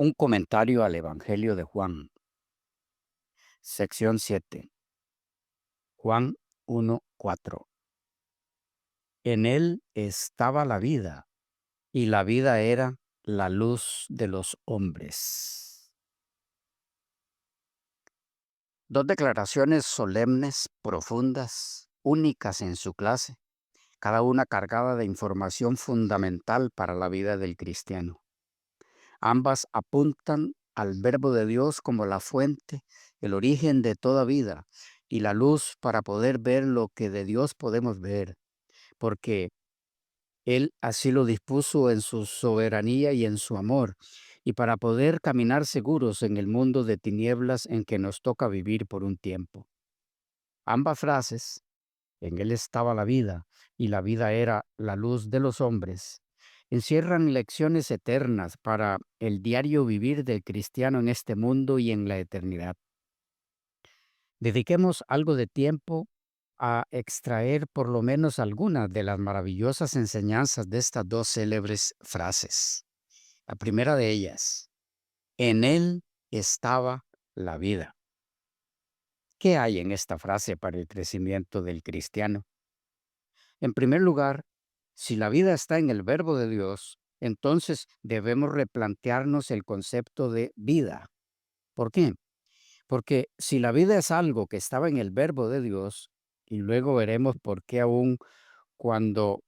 Un comentario al Evangelio de Juan, sección 7, Juan 1:4. En él estaba la vida, y la vida era la luz de los hombres. Dos declaraciones solemnes, profundas, únicas en su clase, cada una cargada de información fundamental para la vida del cristiano. Ambas apuntan al Verbo de Dios como la fuente, el origen de toda vida y la luz para poder ver lo que de Dios podemos ver, porque Él así lo dispuso en su soberanía y en su amor, y para poder caminar seguros en el mundo de tinieblas en que nos toca vivir por un tiempo. Ambas frases, en Él estaba la vida, y la vida era la luz de los hombres, encierran lecciones eternas para el diario vivir del cristiano en este mundo y en la eternidad. Dediquemos algo de tiempo a extraer por lo menos algunas de las maravillosas enseñanzas de estas dos célebres frases. La primera de ellas, en Él estaba la vida. ¿Qué hay en esta frase para el crecimiento del cristiano? En primer lugar, si la vida está en el Verbo de Dios, entonces debemos replantearnos el concepto de vida. ¿Por qué? Porque si la vida es algo que estaba en el Verbo de Dios, y luego veremos por qué aún cuando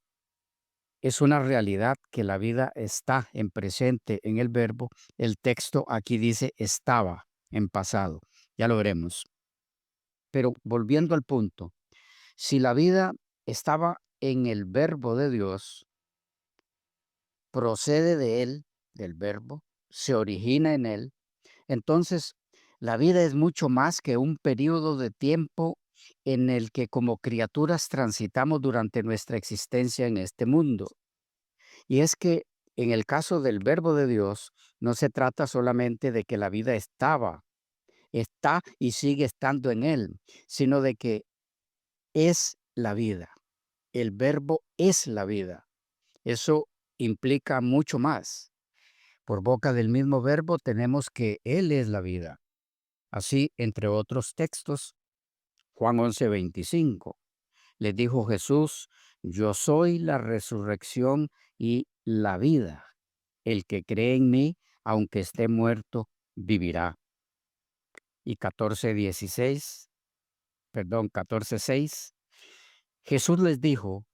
es una realidad que la vida está en presente en el Verbo, el texto aquí dice estaba en pasado. Ya lo veremos. Pero volviendo al punto, si la vida estaba en el Verbo de Dios, procede de Él, del Verbo, se origina en Él, entonces la vida es mucho más que un periodo de tiempo en el que como criaturas transitamos durante nuestra existencia en este mundo. Y es que en el caso del Verbo de Dios, no se trata solamente de que la vida está y sigue estando en Él, sino de que es la vida. El Verbo es la vida. Eso implica mucho más. Por boca del mismo Verbo tenemos que Él es la vida. Así, entre otros textos, Juan 11:25, les dijo Jesús, yo soy la resurrección y la vida. El que cree en mí, aunque esté muerto, vivirá. Y 14:6, Jesús les dijo,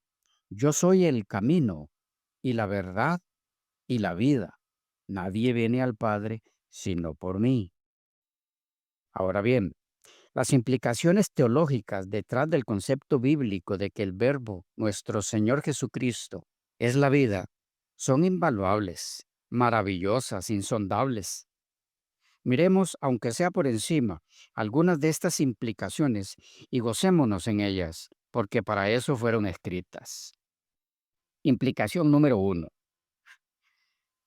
yo soy el camino y la verdad y la vida. Nadie viene al Padre sino por mí. Ahora bien, las implicaciones teológicas detrás del concepto bíblico de que el Verbo, nuestro Señor Jesucristo, es la vida, son invaluables, maravillosas, insondables. Miremos, aunque sea por encima, algunas de estas implicaciones y gocémonos en ellas, porque para eso fueron escritas. Implicación número 1.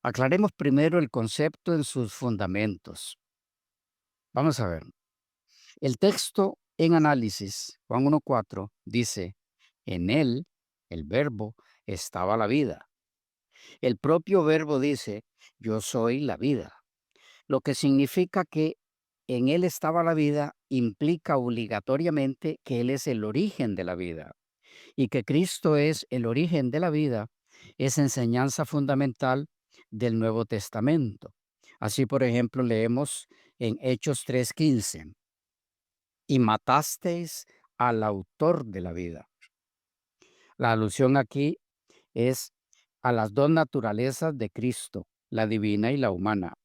Aclaremos primero el concepto en sus fundamentos. Vamos a ver. El texto en análisis, Juan 1:4, dice, en él, el verbo, estaba la vida. El propio verbo dice, yo soy la vida, lo que significa que en él estaba la vida implica obligatoriamente que él es el origen de la vida y que Cristo es el origen de la vida, es enseñanza fundamental del Nuevo Testamento. Así, por ejemplo, leemos en Hechos 3:15, y matasteis al autor de la vida. La alusión aquí es a las dos naturalezas de Cristo, la divina y la humana.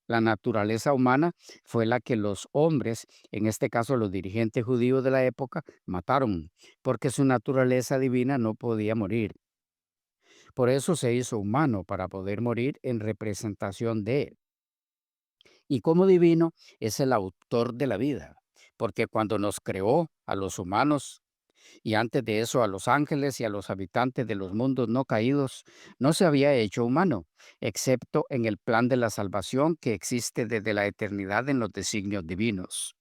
La naturaleza humana fue la que los hombres, en este caso los dirigentes judíos de la época, mataron, porque su naturaleza divina no podía morir. Por eso se hizo humano, para poder morir en representación de él. Y como divino es el autor de la vida, porque cuando nos creó a los humanos, y antes de eso a los ángeles y a los habitantes de los mundos no caídos, no se había hecho humano, excepto en el plan de la salvación que existe desde la eternidad en los designios divinos.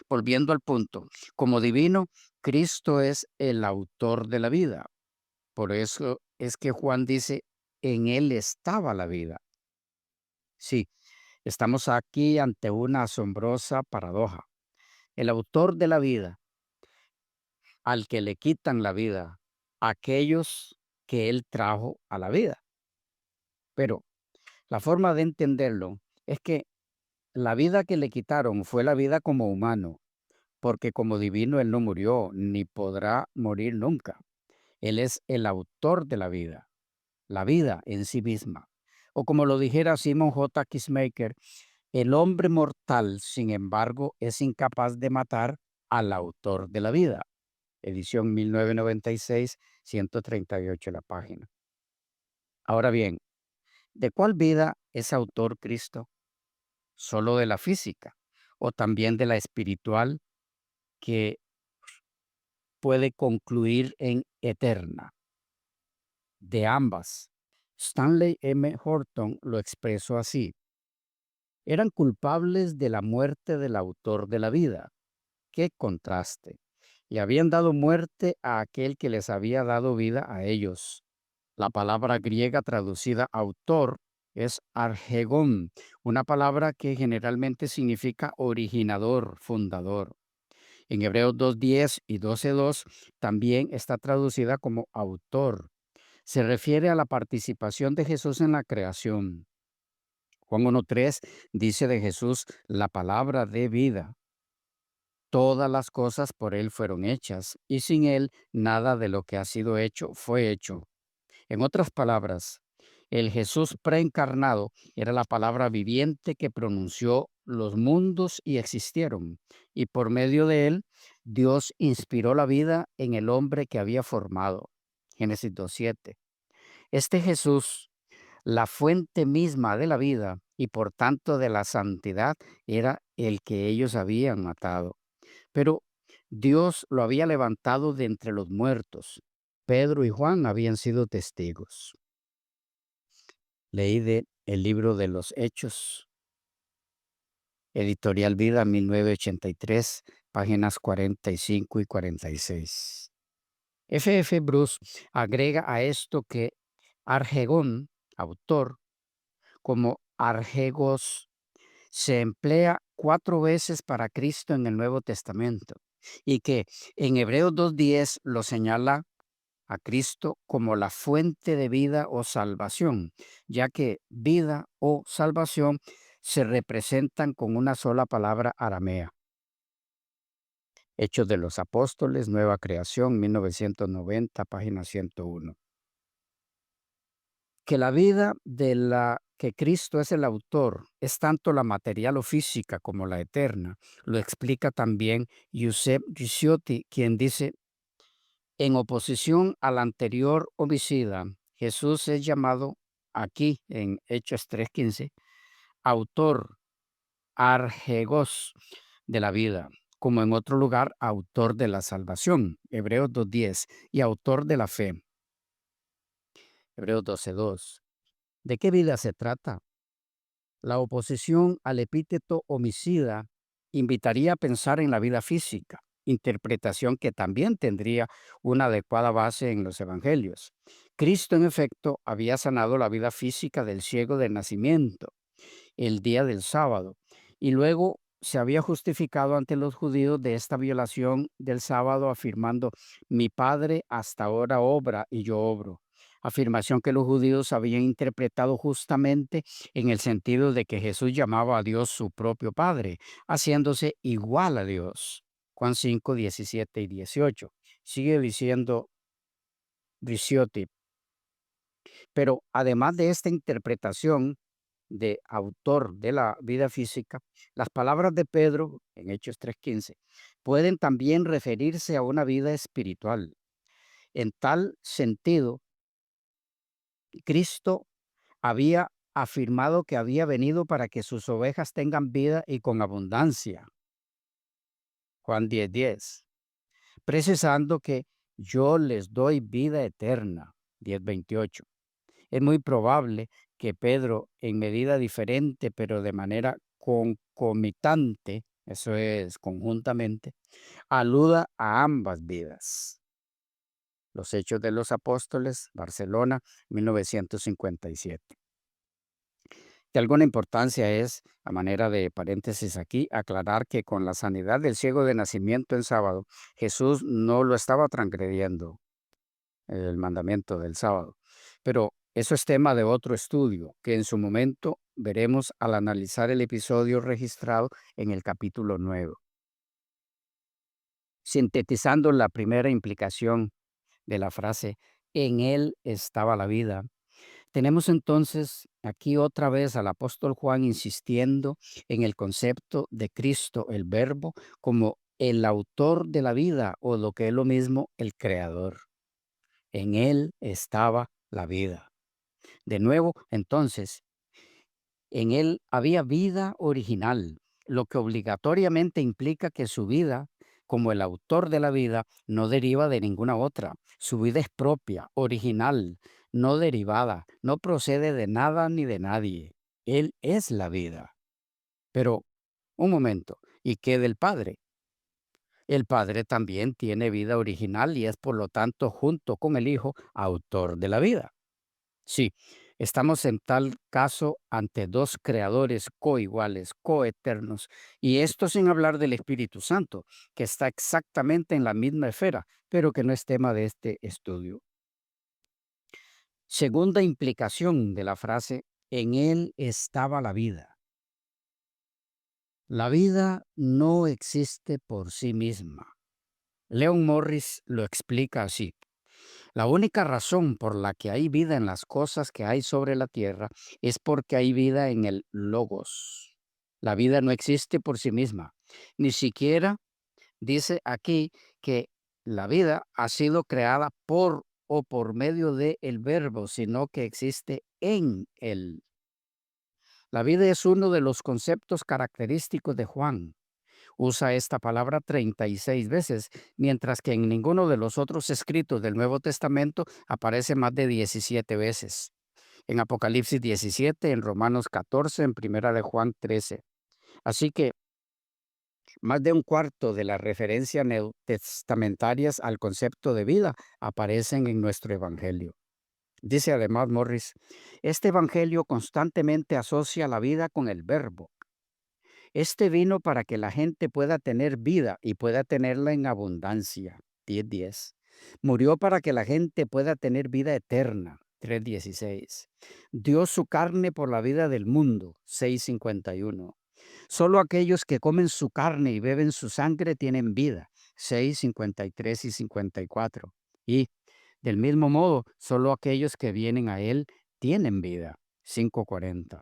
Volviendo al punto, como divino, Cristo es el autor de la vida. Por eso es que Juan dice, en él estaba la vida. Sí, estamos aquí ante una asombrosa paradoja. El autor de la vida, al que le quitan la vida, aquellos que él trajo a la vida. Pero la forma de entenderlo es que la vida que le quitaron fue la vida como humano, porque como divino él no murió, ni podrá morir nunca. Él es el autor de la vida en sí misma. O como lo dijera Simon J. Kissmaker, el hombre mortal, sin embargo, es incapaz de matar al autor de la vida. Edición 1996, 138 la página. Ahora bien, ¿de cuál vida es autor Cristo? ¿Solo de la física o también de la espiritual que puede concluir en eterna? De ambas. Stanley M. Horton lo expresó así: eran culpables de la muerte del autor de la vida. ¡Qué contraste! Y habían dado muerte a aquel que les había dado vida a ellos. La palabra griega traducida autor es argegón, una palabra que generalmente significa originador, fundador. En Hebreos 2:10 y 12:2 también está traducida como autor. Se refiere a la participación de Jesús en la creación. Juan 1:3 dice de Jesús, la palabra de vida. Todas las cosas por Él fueron hechas, y sin Él nada de lo que ha sido hecho fue hecho. En otras palabras, el Jesús preencarnado era la palabra viviente que pronunció los mundos y existieron, y por medio de Él, Dios inspiró la vida en el hombre que había formado. Génesis 2:7. Este Jesús, la fuente misma de la vida y por tanto de la santidad, era el que ellos habían matado. Pero Dios lo había levantado de entre los muertos. Pedro y Juan habían sido testigos. Leí de el libro de los Hechos, Editorial Vida 1983, páginas 45 y 46. F. Bruce agrega a esto que argegón, autor, como argegos, se emplea 4 veces para Cristo en el Nuevo Testamento y que en Hebreos 2:10 lo señala a Cristo como la fuente de vida o salvación, ya que vida o salvación se representan con una sola palabra aramea. Hechos de los Apóstoles, Nueva Creación, 1990, página 101. Que la vida de la que Cristo es el autor es tanto la material o física como la eterna. Lo explica también Giuseppe Ricciotti, quien dice: en oposición al anterior homicida, Jesús es llamado aquí en Hechos 3:15 autor, argegos de la vida, como en otro lugar autor de la salvación, Hebreos 2:10, y autor de la fe, Hebreos 12:2. ¿De qué vida se trata? La oposición al epíteto homicida invitaría a pensar en la vida física, interpretación que también tendría una adecuada base en los evangelios. Cristo, en efecto, había sanado la vida física del ciego de nacimiento el día del sábado, y luego se había justificado ante los judíos de esta violación del sábado, afirmando: mi Padre hasta ahora obra y yo obro. Afirmación que los judíos habían interpretado justamente en el sentido de que Jesús llamaba a Dios su propio Padre, haciéndose igual a Dios. Juan 5:17 y 18. Sigue diciendo Ricciotti, pero además de esta interpretación de autor de la vida física, las palabras de Pedro en Hechos 3:15 pueden también referirse a una vida espiritual. En tal sentido, Cristo había afirmado que había venido para que sus ovejas tengan vida y con abundancia. Juan 10:10. Precisando que yo les doy vida eterna. 10:28. Es muy probable que Pedro, en medida diferente, pero de manera concomitante, eso es, conjuntamente, aluda a ambas vidas. Los Hechos de los Apóstoles, Barcelona, 1957. De alguna importancia es, a manera de paréntesis aquí, aclarar que con la sanidad del ciego de nacimiento en sábado, Jesús no lo estaba transgrediendo, el mandamiento del sábado. Pero eso es tema de otro estudio que en su momento veremos al analizar el episodio registrado en el capítulo 9. Sintetizando la primera implicación de la frase, en él estaba la vida. Tenemos entonces aquí otra vez al apóstol Juan insistiendo en el concepto de Cristo, el Verbo, como el autor de la vida o lo que es lo mismo, el creador. En él estaba la vida. De nuevo, entonces, en él había vida original, lo que obligatoriamente implica que su vida, como el autor de la vida, no deriva de ninguna otra. Su vida es propia, original, no derivada, no procede de nada ni de nadie. Él es la vida. Pero, un momento, ¿y qué del Padre? El Padre también tiene vida original y es por lo tanto, junto con el Hijo, autor de la vida. Sí, estamos en tal caso ante dos creadores coiguales, coeternos, y esto sin hablar del Espíritu Santo, que está exactamente en la misma esfera, pero que no es tema de este estudio. Segunda implicación de la frase, en él estaba la vida. La vida no existe por sí misma. Leon Morris lo explica así. La única razón por la que hay vida en las cosas que hay sobre la tierra es porque hay vida en el logos. La vida no existe por sí misma. Ni siquiera dice aquí que la vida ha sido creada por o por medio de el verbo, sino que existe en él. La vida es uno de los conceptos característicos de Juan. Usa esta palabra 36 veces, mientras que en ninguno de los otros escritos del Nuevo Testamento aparece más de 17 veces. En Apocalipsis 17, en Romanos 14, en Primera de Juan 13. Así que más de un cuarto de las referencias neotestamentarias al concepto de vida aparecen en nuestro Evangelio. Dice además Morris, este Evangelio constantemente asocia la vida con el verbo. Este vino para que la gente pueda tener vida y pueda tenerla en abundancia. 10:10. Murió para que la gente pueda tener vida eterna. 3:16. Dio su carne por la vida del mundo. 6:51. Solo aquellos que comen su carne y beben su sangre tienen vida. 6:53 y 54. Y, del mismo modo, solo aquellos que vienen a Él tienen vida. 5:40.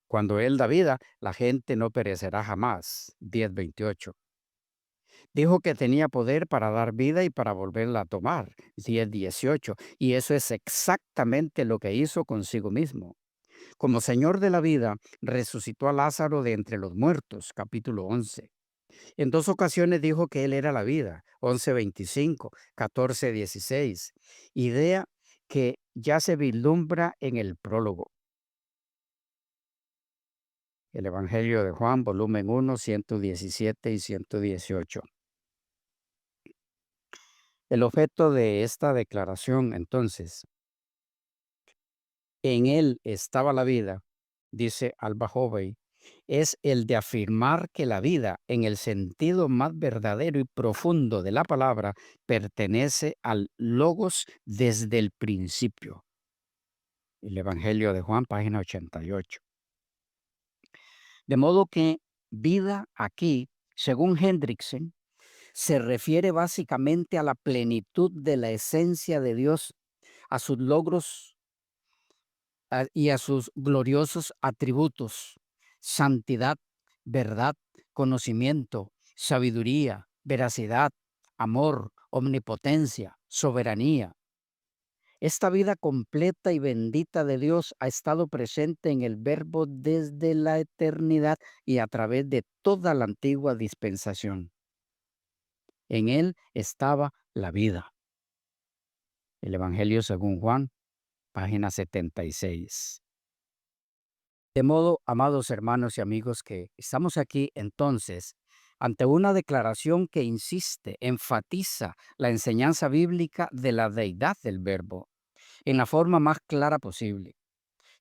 Cuando Él da vida, la gente no perecerá jamás. 10:28. Dijo que tenía poder para dar vida y para volverla a tomar. 10:18. Y eso es exactamente lo que hizo consigo mismo. Como Señor de la vida, resucitó a Lázaro de entre los muertos. Capítulo 11. En dos ocasiones dijo que Él era la vida. 11:25, 14:16. Idea que ya se vislumbra en el prólogo. El Evangelio de Juan, volumen 1, 117 y 118. El objeto de esta declaración, entonces, en él estaba la vida, dice Alba Hovey, es el de afirmar que la vida, en el sentido más verdadero y profundo de la palabra, pertenece al Logos desde el principio. El Evangelio de Juan, página 88. De modo que vida aquí, según Hendrickson, se refiere básicamente a la plenitud de la esencia de Dios, a sus logros y a sus gloriosos atributos: santidad, verdad, conocimiento, sabiduría, veracidad, amor, omnipotencia, soberanía. Esta vida completa y bendita de Dios ha estado presente en el Verbo desde la eternidad y a través de toda la antigua dispensación. En él estaba la vida. El Evangelio según Juan, página 76. De modo, amados hermanos y amigos, que estamos aquí entonces ante una declaración que insiste, enfatiza la enseñanza bíblica de la deidad del Verbo en la forma más clara posible.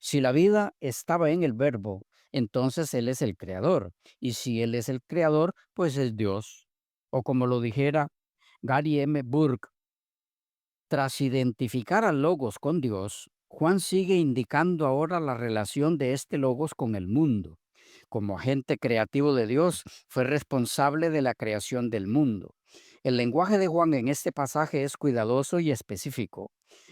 Si la vida estaba en el verbo, entonces Él es el creador. Y si Él es el creador, pues es Dios. O como lo dijera Gary M. Burke, tras identificar al Logos con Dios, Juan sigue indicando ahora la relación de este Logos con el mundo. Como agente creativo de Dios, fue responsable de la creación del mundo. El lenguaje de Juan en este pasaje es cuidadoso y específico.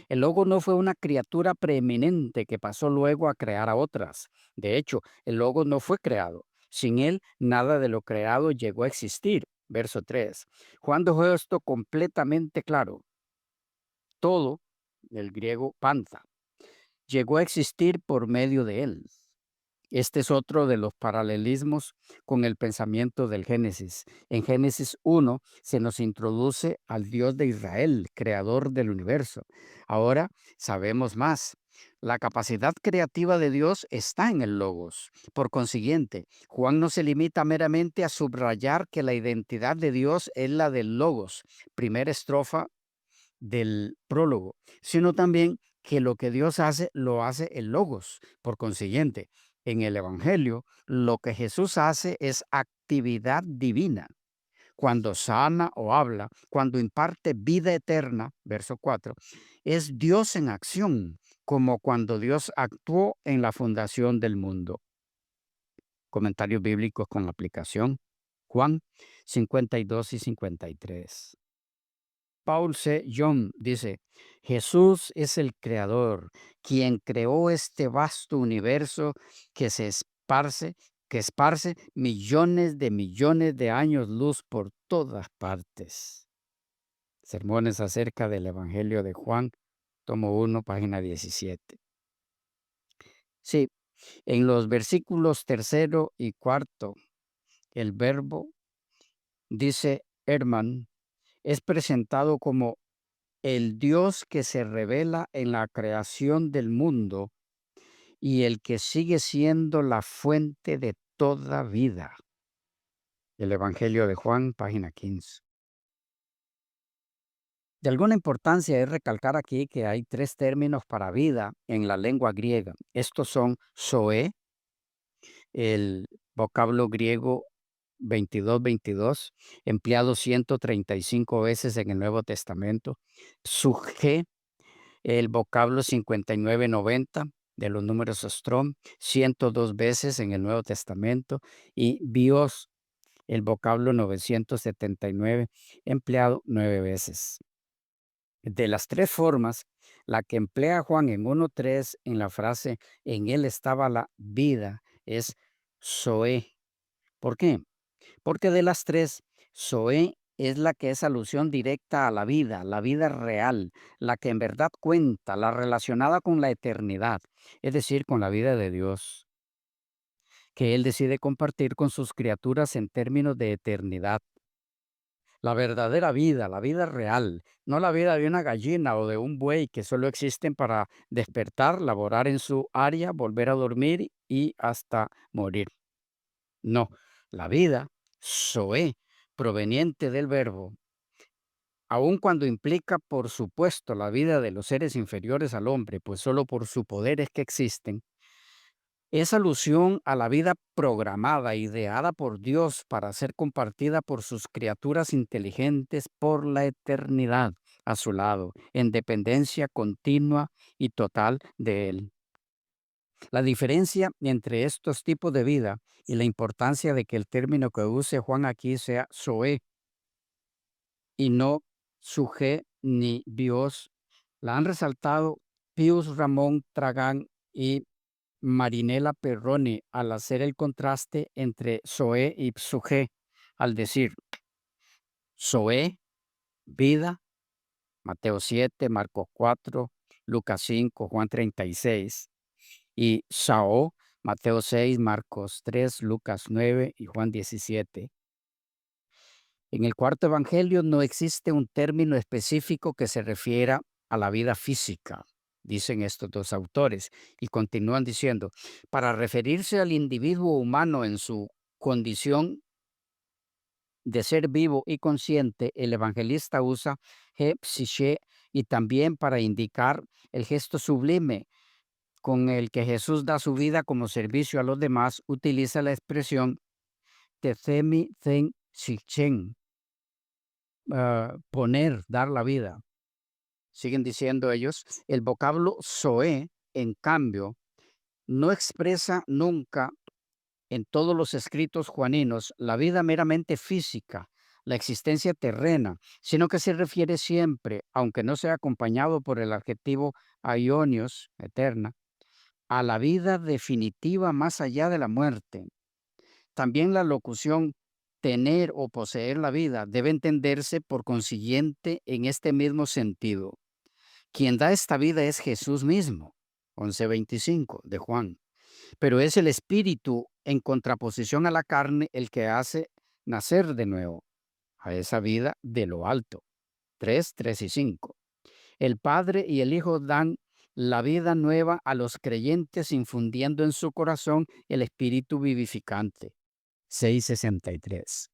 El Logos no fue una criatura preeminente que pasó luego a crear a otras. De hecho, el Logos no fue creado. Sin él, nada de lo creado llegó a existir. Verso 3. Juan dejó esto completamente claro. Todo, del griego panta, llegó a existir por medio de él. Este es otro de los paralelismos con el pensamiento del Génesis. En Génesis 1 se nos introduce al Dios de Israel, creador del universo. Ahora sabemos más. La capacidad creativa de Dios está en el Logos. Por consiguiente, Juan no se limita meramente a subrayar que la identidad de Dios es la del Logos. Primera estrofa del prólogo, sino también que lo que Dios hace, lo hace el Logos. Por consiguiente, en el Evangelio, lo que Jesús hace es actividad divina. Cuando sana o habla, cuando imparte vida eterna, verso 4, es Dios en acción, como cuando Dios actuó en la fundación del mundo. Comentarios bíblicos con aplicación. Juan 52 y 53. Paul C. Young dice, Jesús es el creador, quien creó este vasto universo que se esparce, que esparce millones de años luz por todas partes. Sermones acerca del Evangelio de Juan, tomo 1, página 17. Sí, en los versículos tercero y cuarto, el verbo, dice Herman, es presentado como el Dios que se revela en la creación del mundo y el que sigue siendo la fuente de toda vida. El Evangelio de Juan, página 15. De alguna importancia es recalcar aquí que hay tres términos para vida en la lengua griega. Estos son zoe, el vocablo griego 22, empleado 135 veces en el Nuevo Testamento; suje, el vocablo 5990 de los números Strong, 102 veces en el Nuevo Testamento; y bios, el vocablo 979, empleado 9 veces. De las tres formas, la que emplea Juan en 1:3 en la frase "en él estaba la vida" es zoe. ¿Por qué? Porque de las tres, Zoe es la que es alusión directa a la vida real, la que en verdad cuenta, la relacionada con la eternidad, es decir, con la vida de Dios, que Él decide compartir con sus criaturas en términos de eternidad. La verdadera vida, la vida real, no la vida de una gallina o de un buey que solo existen para despertar, laborar en su área, volver a dormir y hasta morir. No, la vida, Zoe, proveniente del verbo, aun cuando implica, por supuesto, la vida de los seres inferiores al hombre, pues solo por su poder es que existen, es alusión a la vida programada, ideada por Dios para ser compartida por sus criaturas inteligentes por la eternidad a su lado, en dependencia continua y total de Él. La diferencia entre estos tipos de vida y la importancia de que el término que use Juan aquí sea Zoe y no suje ni bios, la han resaltado Pius Ramón Tragán y Marinela Perroni al hacer el contraste entre Zoe y suje, al decir Zoe, vida, Mateo 7, Marcos 4, Lucas 5, Juan 36, y Sao, Mateo 6, Marcos 3, Lucas 9 y Juan 17. En el cuarto evangelio no existe un término específico que se refiera a la vida física, dicen estos dos autores, y continúan diciendo, para referirse al individuo humano en su condición de ser vivo y consciente, el evangelista usa he psiche, y también para indicar el gesto sublime con el que Jesús da su vida como servicio a los demás, utiliza la expresión tethemi ten sichen, poner, dar la vida. Siguen diciendo ellos, el vocablo zoe, en cambio, no expresa nunca en todos los escritos juaninos la vida meramente física, la existencia terrena, sino que se refiere siempre, aunque no sea acompañado por el adjetivo aionios, eterna, a la vida definitiva más allá de la muerte. También la locución tener o poseer la vida debe entenderse por consiguiente en este mismo sentido. Quien da esta vida es Jesús mismo, 11:25 de Juan, pero es el Espíritu en contraposición a la carne el que hace nacer de nuevo a esa vida de lo alto, 3 y 5. El Padre y el Hijo dan la vida nueva a los creyentes infundiendo en su corazón el Espíritu vivificante, 6:63.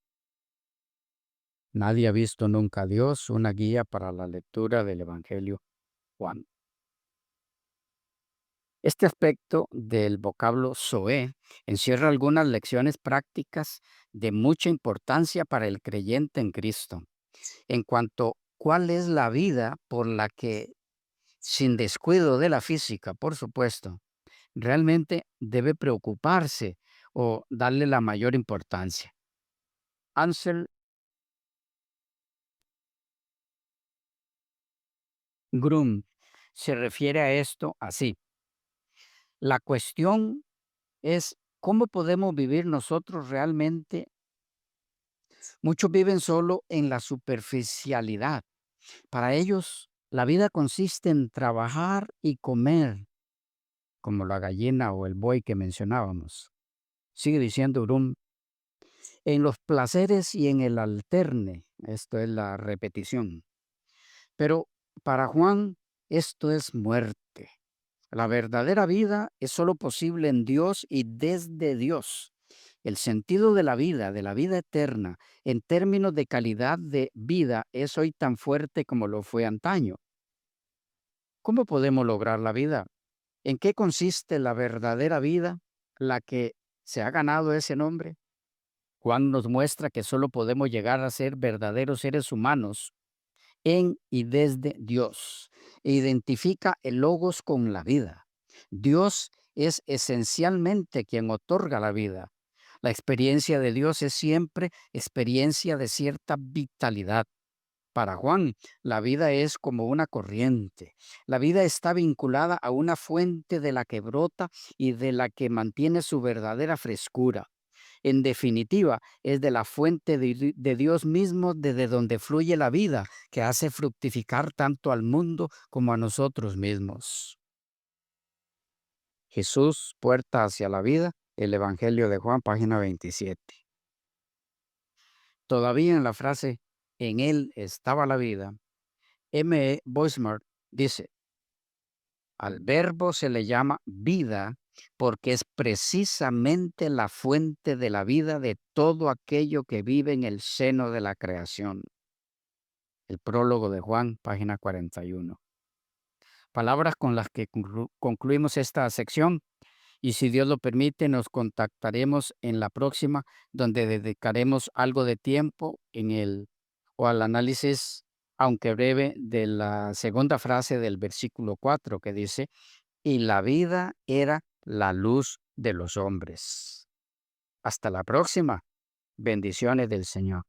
Nadie ha visto nunca a Dios, una guía para la lectura del Evangelio Juan. Este aspecto del vocablo zoe encierra algunas lecciones prácticas de mucha importancia para el creyente en Cristo, en cuanto cuál es la vida por la que, sin descuido de la física, por supuesto, realmente debe preocuparse o darle la mayor importancia. Ansel Grum se refiere a esto así. La cuestión es cómo podemos vivir nosotros realmente. Muchos viven solo en la superficialidad. Para ellos, la vida consiste en trabajar y comer, como la gallina o el buey que mencionábamos. Sigue diciendo Brum, en los placeres y en el alterne, esto es la repetición. Pero para Juan, esto es muerte. La verdadera vida es solo posible en Dios y desde Dios. El sentido de la vida eterna, en términos de calidad de vida, es hoy tan fuerte como lo fue antaño. ¿Cómo podemos lograr la vida? ¿En qué consiste la verdadera vida, la que se ha ganado ese nombre? Juan nos muestra que solo podemos llegar a ser verdaderos seres humanos en y desde Dios. E identifica el logos con la vida. Dios es esencialmente quien otorga la vida. La experiencia de Dios es siempre experiencia de cierta vitalidad. Para Juan, la vida es como una corriente. La vida está vinculada a una fuente de la que brota y de la que mantiene su verdadera frescura. En definitiva, es de la fuente de Dios mismo desde donde fluye la vida, que hace fructificar tanto al mundo como a nosotros mismos. Jesús, puerta hacia la vida, el Evangelio de Juan, página 27. Todavía en la frase, en él estaba la vida, M. Boismar dice, al verbo se le llama vida porque es precisamente la fuente de la vida de todo aquello que vive en el seno de la creación. El prólogo de Juan, página 41. Palabras con las que concluimos esta sección y si Dios lo permite nos contactaremos en la próxima donde dedicaremos algo de tiempo al análisis, aunque breve, de la segunda frase del versículo 4 que dice, y la vida era la luz de los hombres. Hasta la próxima. Bendiciones del Señor.